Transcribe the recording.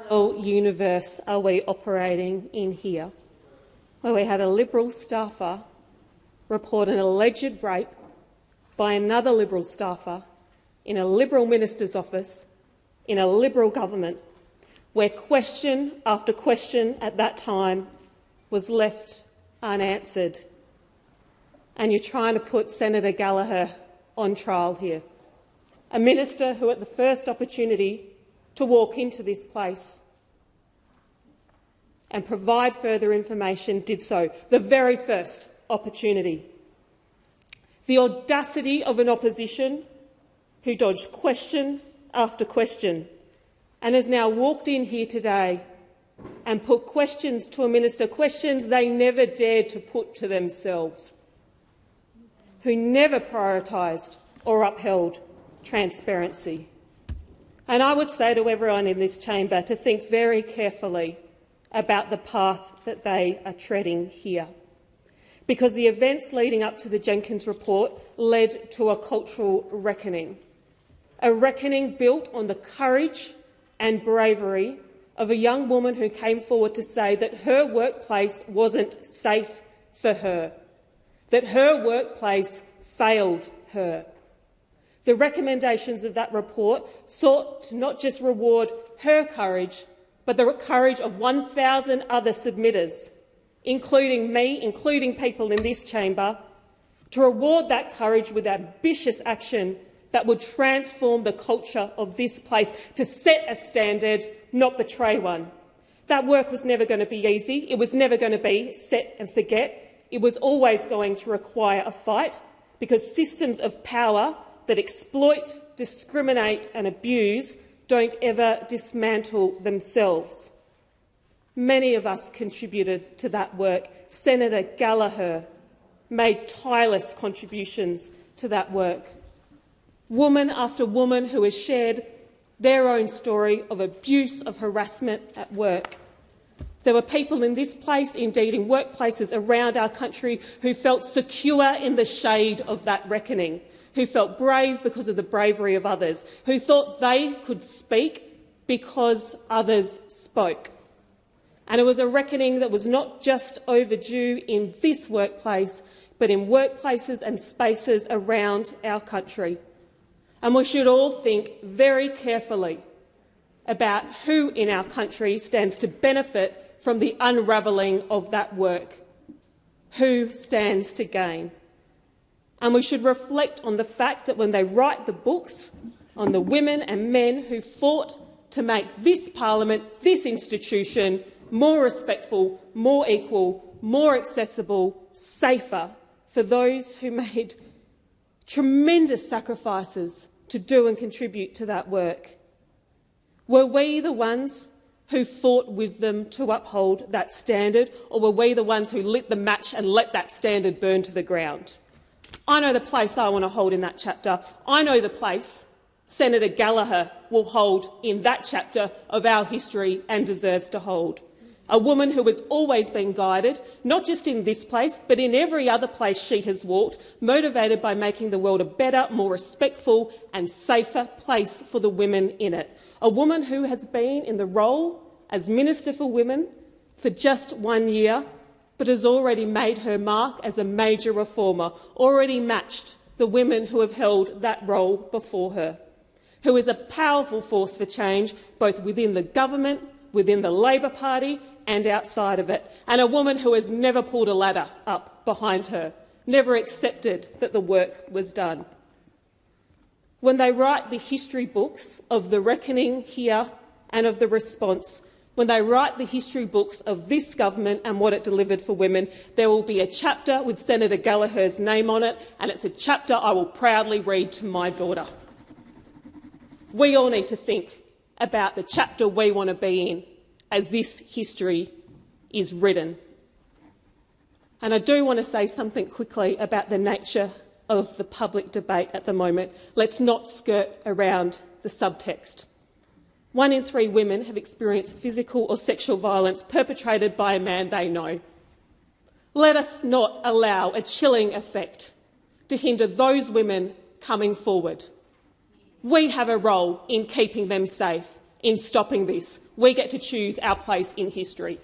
universe are we operating in here, where we had a Liberal staffer report an alleged rape by another Liberal staffer in a Liberal minister's office in a Liberal government, where question after question at that time was left unanswered. And you're trying to put Senator Gallagher on trial here, a minister who at the first opportunity to walk into this place and provide further information did so, the very first opportunity. The audacity of an opposition who dodged question after question and has now walked in here today and put questions to a minister, questions they never dared to put to themselves, who never prioritised or upheld transparency. And I would say to everyone in this chamber to think very carefully about the path that they are treading here, because the events leading up to the Jenkins report led to a cultural reckoning, a reckoning built on the courage and bravery of a young woman who came forward to say that her workplace wasn't safe for her, that her workplace failed her. The recommendations of that report sought to not just reward her courage, but the courage of 1,000 other submitters, including me, including people in this chamber, to reward that courage with ambitious action that would transform the culture of this place, to set a standard, not betray one. That work was never going to be easy. It was never going to be set and forget. It was always going to require a fight, because systems of power that exploit, discriminate and abuse don't ever dismantle themselves. Many of us contributed to that work. Senator Gallagher made tireless contributions to that work. Woman after woman who has shared their own story of abuse, of harassment at work. There were people in this place, indeed in workplaces around our country, who felt secure in the shade of that reckoning, who felt brave because of the bravery of others, who thought they could speak because others spoke. And it was a reckoning that was not just overdue in this workplace, but in workplaces and spaces around our country. And we should all think very carefully about who in our country stands to benefit from the unravelling of that work, who stands to gain. And we should reflect on the fact that when they write the books on the women and men who fought to make this parliament, this institution, more respectful, more equal, more accessible, safer for those who made tremendous sacrifices to do and contribute to that work. Were we the ones who fought with them to uphold that standard, or were we the ones who lit the match and let that standard burn to the ground? I know the place I want to hold in that chapter. I know the place Senator Gallagher will hold in that chapter of our history and deserves to hold. A woman who has always been guided, not just in this place, but in every other place she has walked, motivated by making the world a better, more respectful and safer place for the women in it. A woman who has been in the role as Minister for Women for just 1 year, but has already made her mark as a major reformer, already matched the women who have held that role before her, who is a powerful force for change both within the government, within the Labor Party and outside of it, and a woman who has never pulled a ladder up behind her, never accepted that the work was done. When they write the history books of the reckoning here and of the response, when they write the history books of this government and what it delivered for women, there will be a chapter with Senator Gallagher's name on it, and it's a chapter I will proudly read to my daughter. We all need to think about the chapter we want to be in as this history is written. And I do want to say something quickly about the nature of the public debate at the moment. Let's not skirt around the subtext. 1 in 3 women have experienced physical or sexual violence perpetrated by a man they know. Let us not allow a chilling effect to hinder those women coming forward. We have a role in keeping them safe. in stopping this. We get to choose our place in history.